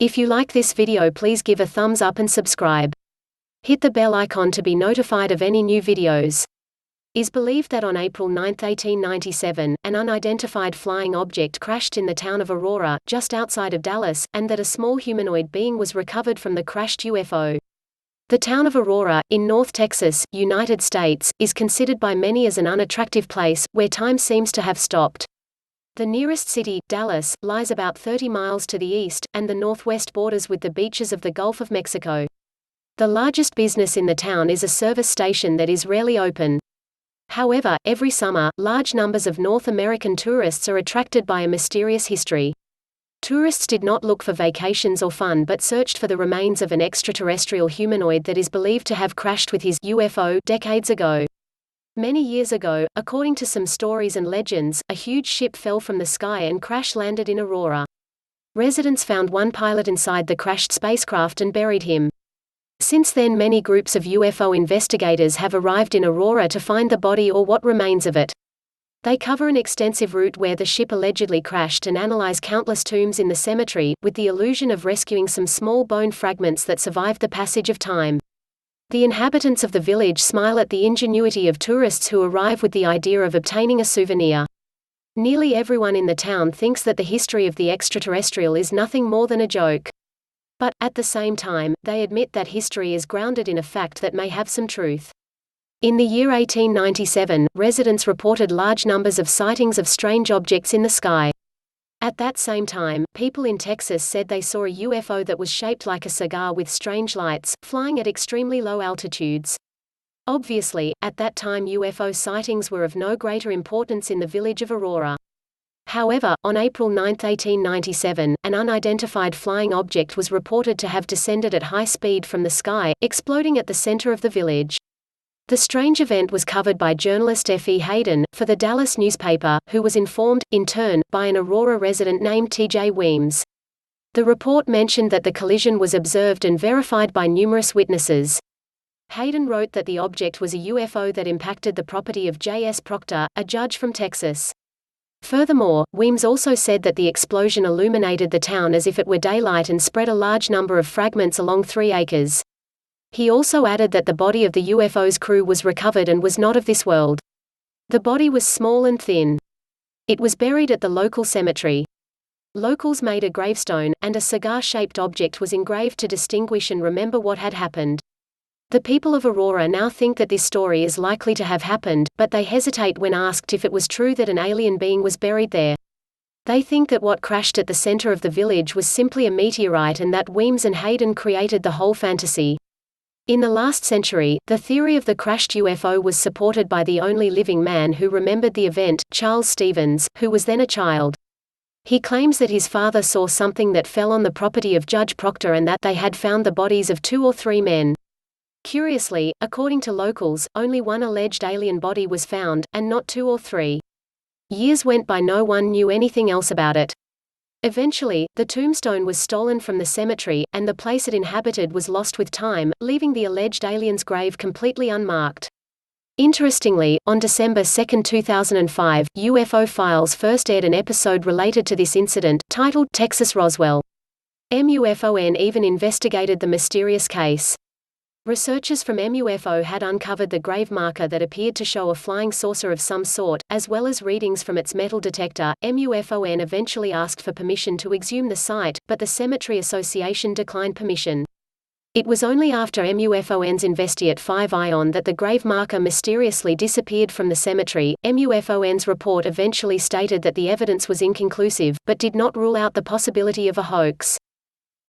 If you like this video, please give a thumbs up and subscribe. Hit the bell icon to be notified of any new videos. It is believed that on April 9, 1897, an unidentified flying object crashed in the town of Aurora, just outside of Dallas, and that a small humanoid being was recovered from the crashed UFO. The town of Aurora, in North Texas, United States, is considered by many as an unattractive place, where time seems to have stopped. The nearest city, Dallas, lies about 30 miles to the east, and the northwest borders with the beaches of the Gulf of Mexico. The largest business in the town is a service station that is rarely open. However, every summer, large numbers of North American tourists are attracted by a mysterious history. Tourists did not look for vacations or fun but searched for the remains of an extraterrestrial humanoid that is believed to have crashed with his UFO decades ago. Many years ago, according to some stories and legends, a huge ship fell from the sky and crash-landed in Aurora. Residents found one pilot inside the crashed spacecraft and buried him. Since then, many groups of UFO investigators have arrived in Aurora to find the body or what remains of it. They cover an extensive route where the ship allegedly crashed and analyze countless tombs in the cemetery, with the illusion of rescuing some small bone fragments that survived the passage of time. The inhabitants of the village smile at the ingenuity of tourists who arrive with the idea of obtaining a souvenir. Nearly everyone in the town thinks that the history of the extraterrestrial is nothing more than a joke. But, at the same time, they admit that history is grounded in a fact that may have some truth. In the year 1897, residents reported large numbers of sightings of strange objects in the sky. At that same time, people in Texas said they saw a UFO that was shaped like a cigar with strange lights, flying at extremely low altitudes. Obviously, at that time UFO sightings were of no greater importance in the village of Aurora. However, on April 9, 1897, an unidentified flying object was reported to have descended at high speed from the sky, exploding at the center of the village. The strange event was covered by journalist F.E. Hayden, for the Dallas newspaper, who was informed, in turn, by an Aurora resident named T.J. Weems. The report mentioned that the collision was observed and verified by numerous witnesses. Hayden wrote that the object was a UFO that impacted the property of J.S. Proctor, a judge from Texas. Furthermore, Weems also said that the explosion illuminated the town as if it were daylight and spread a large number of fragments along 3 acres. He also added that the body of the UFO's crew was recovered and was not of this world. The body was small and thin. It was buried at the local cemetery. Locals made a gravestone, and a cigar-shaped object was engraved to distinguish and remember what had happened. The people of Aurora now think that this story is likely to have happened, but they hesitate when asked if it was true that an alien being was buried there. They think that what crashed at the center of the village was simply a meteorite and that Weems and Hayden created the whole fantasy. In the last century, the theory of the crashed UFO was supported by the only living man who remembered the event, Charles Stevens, who was then a child. He claims that his father saw something that fell on the property of Judge Proctor and that they had found the bodies of 2 or 3 men. Curiously, according to locals, only one alleged alien body was found, and not 2 or 3. Years went by, no one knew anything else about it. Eventually, the tombstone was stolen from the cemetery, and the place it inhabited was lost with time, leaving the alleged alien's grave completely unmarked. Interestingly, on December 2, 2005, UFO Files first aired an episode related to this incident, titled Texas Roswell. MUFON even investigated the mysterious case. Researchers from MUFO had uncovered the grave marker that appeared to show a flying saucer of some sort, as well as readings from its metal detector. MUFON eventually asked for permission to exhume the site, but the Cemetery Association declined permission. It was only after MUFON's investigate 5 Ion that the grave marker mysteriously disappeared from the cemetery. MUFON's report eventually stated that the evidence was inconclusive, but did not rule out the possibility of a hoax.